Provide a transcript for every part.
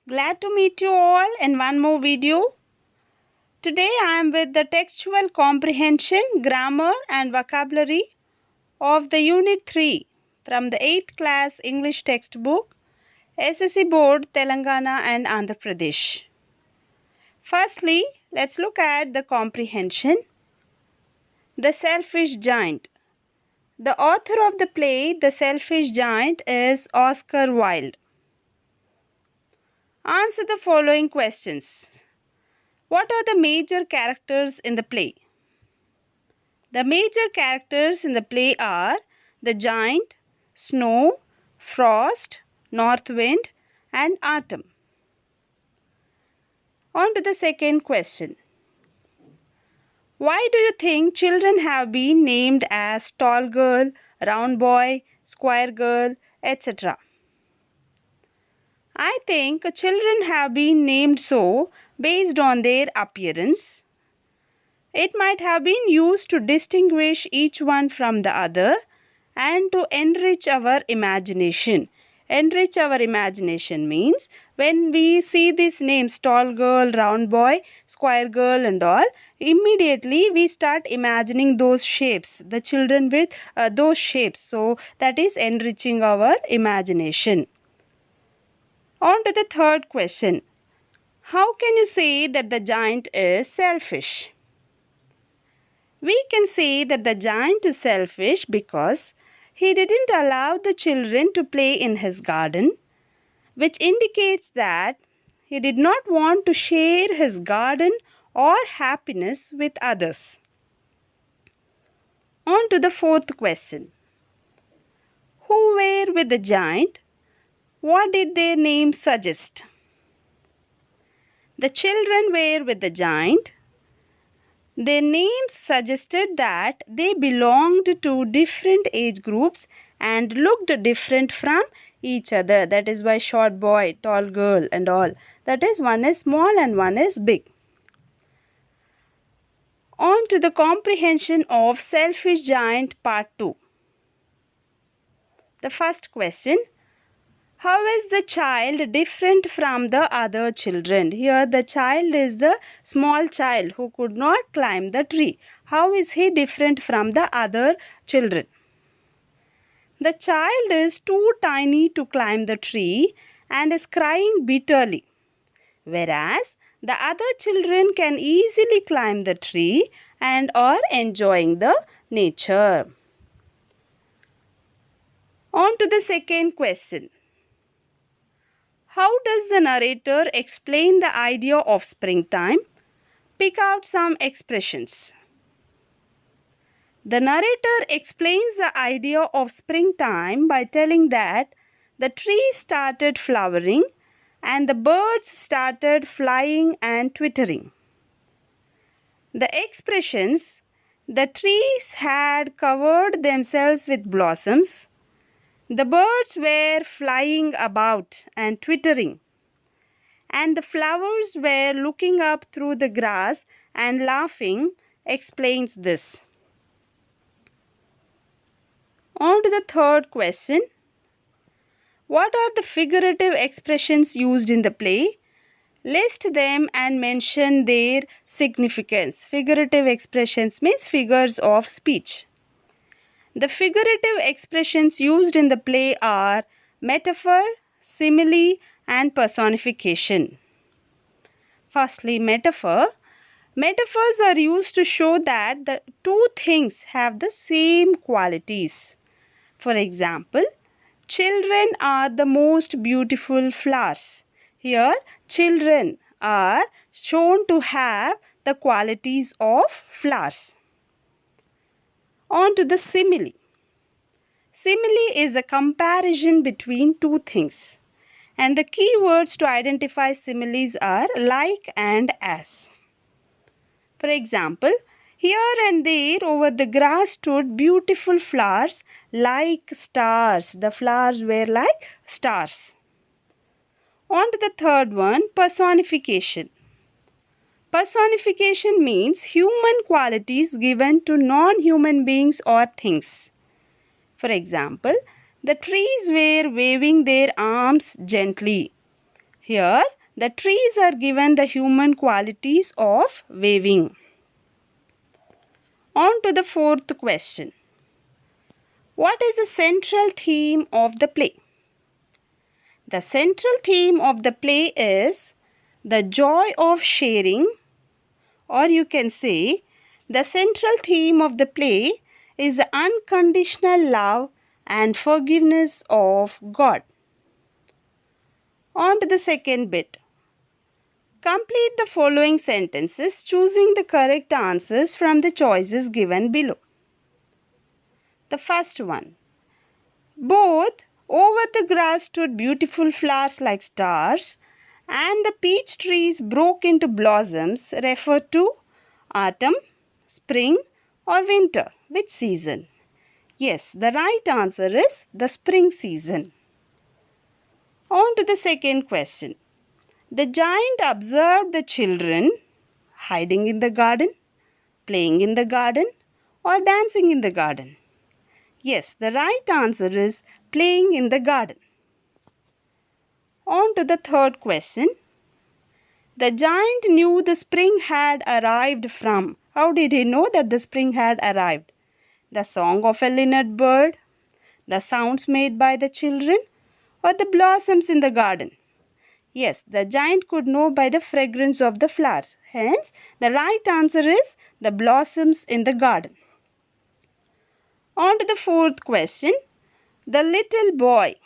Glad to meet you all in one more video. Today I am with the Textual Comprehension, Grammar and Vocabulary of the Unit 3 from the 8th class English textbook, SSC Board, Telangana and Andhra Pradesh. Firstly, let's look at the comprehension. The Selfish Giant. The author of the play The Selfish Giant is Oscar Wilde. Answer the following questions. What are the major characters in the play? The major characters in the play are the giant, snow, frost, north wind and autumn. On to the second question. Why do you think children have been named as tall girl, round boy, square girl, etc.? I think children have been named so based on their appearance. It might have been used to distinguish each one from the other and to enrich our imagination. Enrich our imagination means when we see these names tall girl, round boy, square girl and all, immediately we start imagining those shapes, the children with those shapes. So that is enriching our imagination. On to the third question. How can you say that the giant is selfish? We can say that the giant is selfish because he didn't allow the children to play in his garden, which indicates that he did not want to share his garden or happiness with others. On to the fourth question. Who were with the giant? What did their names suggest? The children were with the giant. Their names suggested that they belonged to different age groups and looked different from each other. That is why short boy, tall girl and all. That is, one is small and one is big. On to the comprehension of Selfish Giant Part 2. The first question. How is the child different from the other children? Here the child is the small child who could not climb the tree. How is he different from the other children? The child is too tiny to climb the tree and is crying bitterly, whereas the other children can easily climb the tree and are enjoying the nature. On to the second question. How does the narrator explain the idea of springtime? Pick out some expressions. The narrator explains the idea of springtime by telling that the trees started flowering and the birds started flying and twittering. The expressions, the trees had covered themselves with blossoms, the birds were flying about and twittering, and the flowers were looking up through the grass and laughing, explains this. On to the third question. What are the figurative expressions used in the play? List them and mention their significance. Figurative expressions means figures of speech. The figurative expressions used in the play are metaphor, simile and personification. Firstly, metaphor. Metaphors are used to show that the two things have the same qualities. For example, children are the most beautiful flowers. Here, children are shown to have the qualities of flowers. On to the simile. Simile is a comparison between two things, and the key words to identify similes are like and as. For example, here and there over the grass stood beautiful flowers like stars. The flowers were like stars. On to the third one, personification. Personification means human qualities given to non-human beings or things. For example, the trees were waving their arms gently. Here, The trees are given the human qualities of waving. On to the fourth question. What is the central theme of the play? The central theme of the play is the joy of sharing, or you can say the central theme of the play is the unconditional love and forgiveness of God. On to the second bit. Complete the following sentences, choosing the correct answers from the choices given below. The first one. Both over the grass stood beautiful flowers like stars, and the peach trees broke into blossoms refer to autumn, spring or winter. Which season? Yes, the right answer is the spring season. On to the second question. The giant observed the children hiding in the garden, playing in the garden or dancing in the garden. Yes, the right answer is playing in the garden. On to the third question. The giant knew the spring had arrived from. How did he know that the spring had arrived? The song of a linnet bird, the sounds made by the children, or the blossoms in the garden? Yes, the giant could know by the fragrance of the flowers. Hence, the right answer is the blossoms in the garden. On to the fourth question. The little boy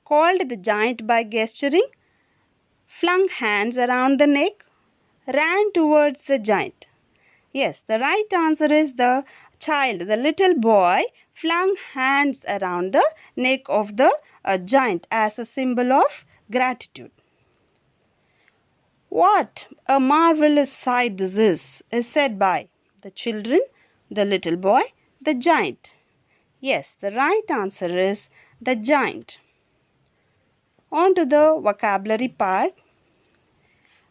called the giant by gesturing, flung hands around the neck, ran towards the giant. Yes, the right answer is the child, the little boy, flung hands around the neck of the giant as a symbol of gratitude. What a marvelous sight this is said by the children, the little boy, the giant. Yes, the right answer is the giant. On to the vocabulary part.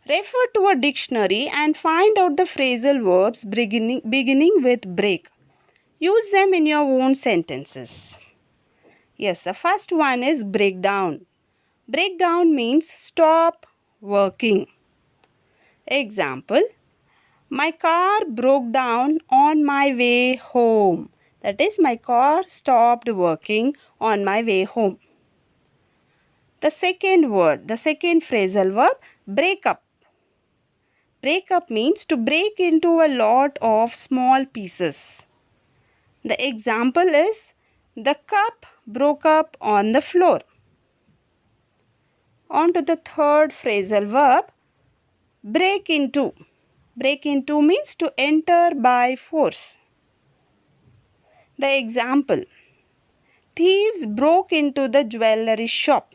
Refer to a dictionary and find out the phrasal verbs beginning with break. Use them in your own sentences. Yes, the first one is breakdown. Breakdown means stop working. Example, my car broke down on my way home. That is, my car stopped working on my way home. The second phrasal verb, break up. Break up means to break into a lot of small pieces. The example is, the cup broke up on the floor. On to the third phrasal verb, break into. Break into means to enter by force. The example, thieves broke into the jewelry shop.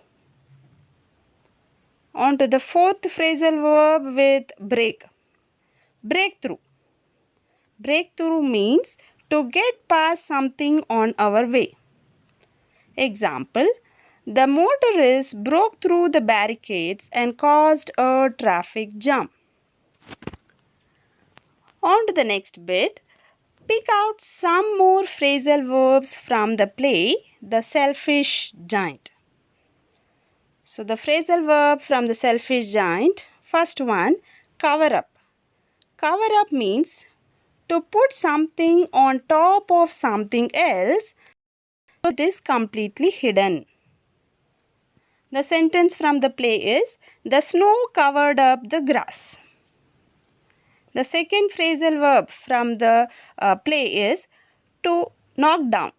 On to the fourth phrasal verb with break. Breakthrough. Breakthrough means to get past something on our way. Example, the motorist broke through the barricades and caused a traffic jam. On to the next bit. Pick out some more phrasal verbs from the play, The Selfish Giant. So the phrasal verb from The Selfish Giant, first one, cover up. Cover up means to put something on top of something else so it is completely hidden. The sentence from the play is, the snow covered up the grass. The second phrasal verb from the play is to knock down.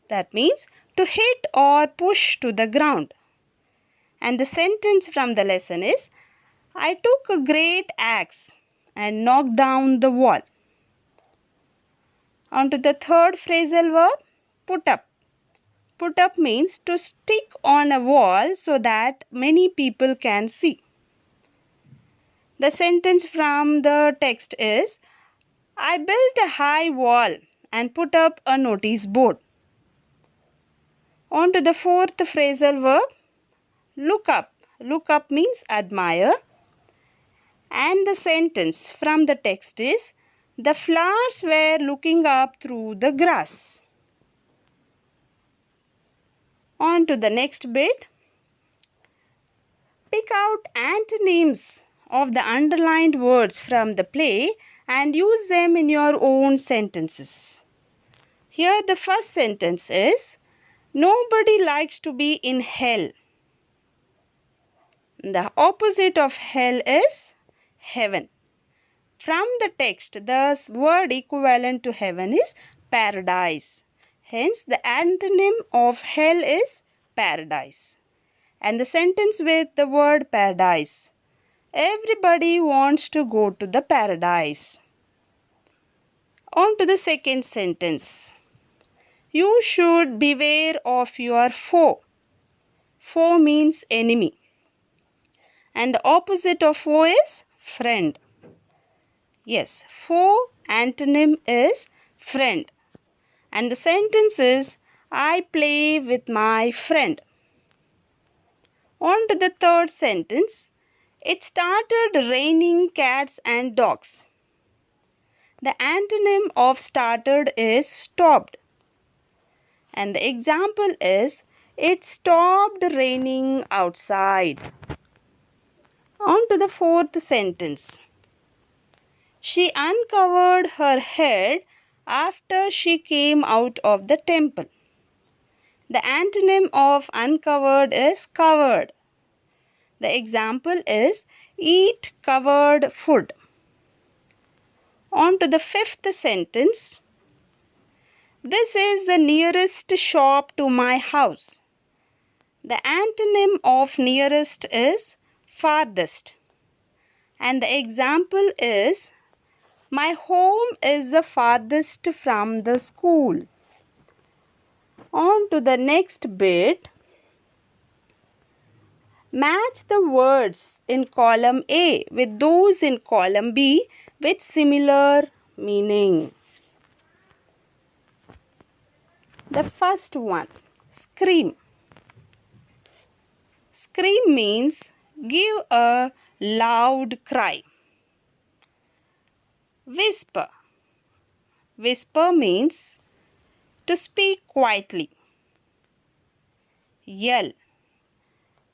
That means to hit or push to the ground. And the sentence from the lesson is, I took a great axe and knocked down the wall. On to the third phrasal verb, put up. Put up means to stick on a wall so that many people can see. The sentence from the text is, I built a high wall and put up a notice board. On to the fourth phrasal verb, look up. Look up means admire. And the sentence from the text is, the flowers were looking up through the grass. On to the next bit. Pick out antonyms of the underlined words from the play and use them in your own sentences. Here the first sentence is, nobody likes to be in hell. The opposite of hell is heaven. From the text, the word equivalent to heaven is paradise. Hence, the antonym of hell is paradise. And the sentence with the word paradise. Everybody wants to go to the paradise. On to the second sentence. You should beware of your foe. Foe means enemy. And the opposite of foe is friend. Yes, foe antonym is friend. And the sentence is, I play with my friend. On to the third sentence. It started raining cats and dogs. The antonym of started is stopped. And the example is, it stopped raining outside. On to the fourth sentence. She uncovered her head after she came out of the temple. The antonym of uncovered is covered. The example is, eat covered food. On to the fifth sentence. This is the nearest shop to my house. The antonym of nearest is farthest. And the example is, my home is the farthest from the school. On to the next bit. Match the words in column A with those in column B with similar meaning. The first one, scream. Scream means give a loud cry. Whisper. Whisper means to speak quietly. Yell.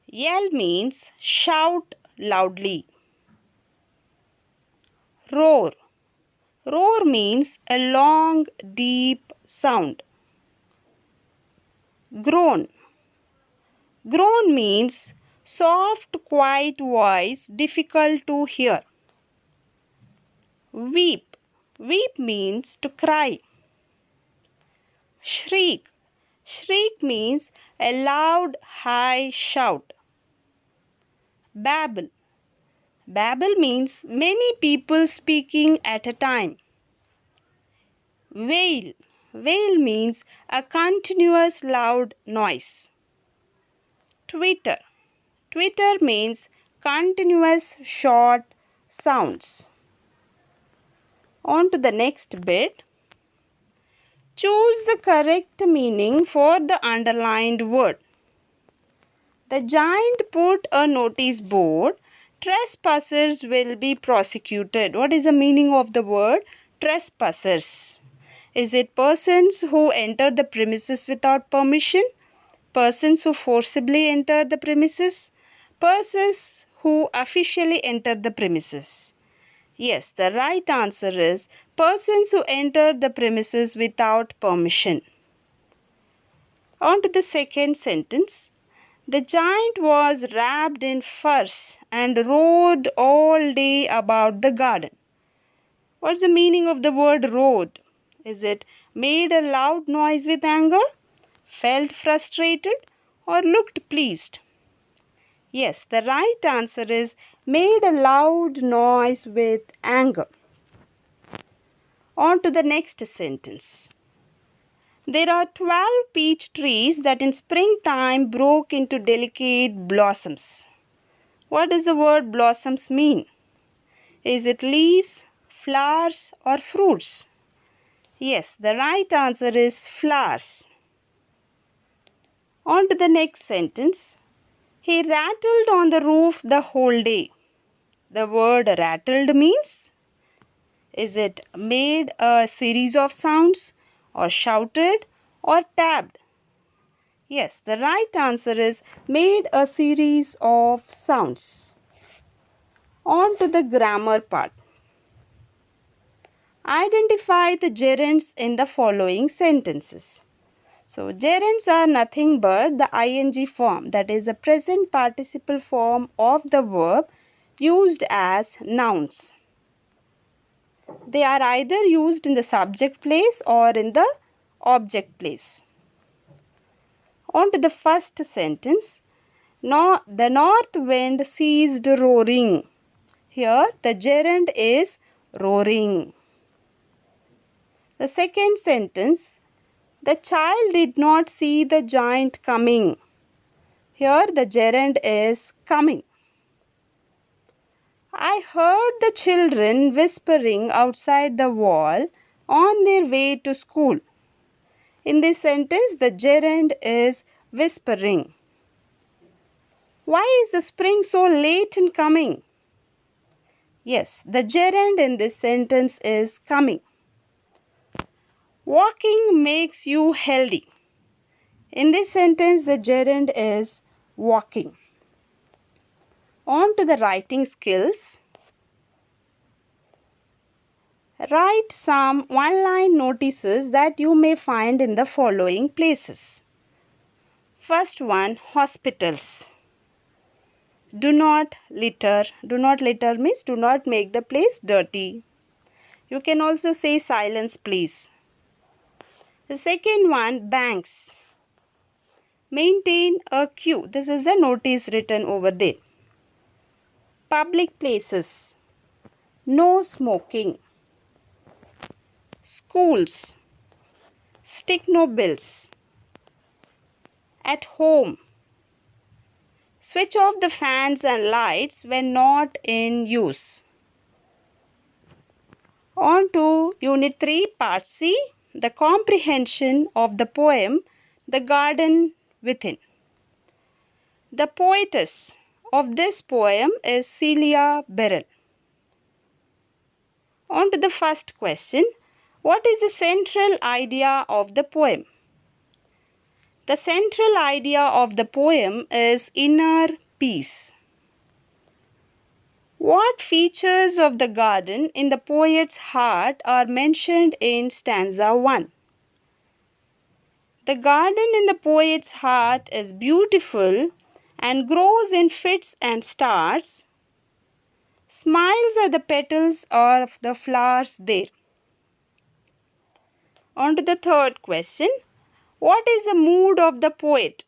Yell means shout loudly. Roar. Roar means a long, deep sound. Groan. Groan means soft, quiet voice, difficult to hear. Weep. Weep means to cry. Shriek. Shriek means a loud, high shout. Babble. Babble means many people speaking at a time. Wail. Wail means a continuous loud noise. Twitter. Twitter means continuous short sounds. On to the next bit. Choose the correct meaning for the underlined word. The giant put a notice board. Trespassers will be prosecuted. What is the meaning of the word trespassers? Is it persons who enter the premises without permission? Persons who forcibly enter the premises? Persons who officially enter the premises? Yes, the right answer is persons who enter the premises without permission. On to the second sentence. The giant was wrapped in furs and rode all day about the garden. What's the meaning of the word rode? Is it made a loud noise with anger, felt frustrated, or looked pleased? Yes, the right answer is made a loud noise with anger. On to the next sentence. There are 12 peach trees that in springtime broke into delicate blossoms. What does the word blossoms mean? Is it leaves, flowers, or fruits? Yes, the right answer is flowers. On to the next sentence. He rattled on the roof the whole day. The word rattled means, is it made a series of sounds, or shouted, or tapped? Yes, the right answer is made a series of sounds. On to the grammar part. Identify the gerunds in the following sentences. So, gerunds are nothing but the ing form, that is the present participle form of the verb used as nouns. They are either used in the subject place or in the object place. On to the first sentence. The north wind ceased roaring. Here the gerund is roaring. The second sentence. The child did not see the giant coming. Here the gerund is coming. I heard the children whispering outside the wall on their way to school. In this sentence, the gerund is whispering. Why is the spring so late in coming? Yes, the gerund in this sentence is coming. Walking makes you healthy. In this sentence, the gerund is walking. On to the writing skills. Write some one-line notices that you may find in the following places. First one, hospitals. Do not litter. Do not litter means do not make the place dirty. You can also say silence please. The second one, banks. Maintain a queue. This is the notice written over there. Public places. No smoking. Schools. Stick no bills. At home. Switch off the fans and lights when not in use. On to Unit 3, Part C, the comprehension of the poem The Garden Within. The poetess of this poem is Celia Beryl. On to the first question. What is the central idea of the poem? The central idea of the poem is inner peace. What features of the garden in the poet's heart are mentioned in stanza 1? The garden in the poet's heart is beautiful and grows in fits and starts. Smiles are the petals of the flowers there. On to the third question. What is the mood of the poet?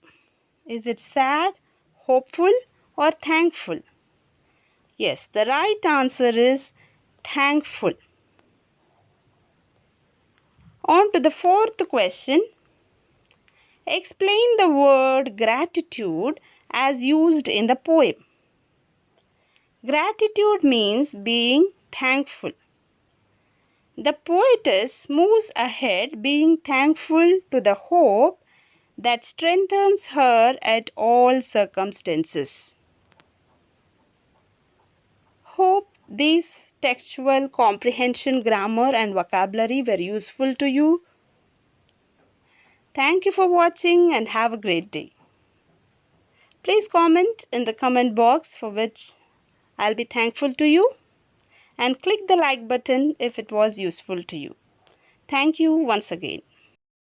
Is it sad, hopeful, or thankful? Yes, the right answer is thankful. On to the fourth question. Explain the word gratitude as used in the poem. Gratitude means being thankful. The poetess moves ahead being thankful to the hope that strengthens her at all circumstances. Hope these textual comprehension, grammar and vocabulary were useful to you. Thank you for watching and have a great day. Please comment in the comment box, for which I'll be thankful to you, and click the like button if it was useful to you. Thank you once again.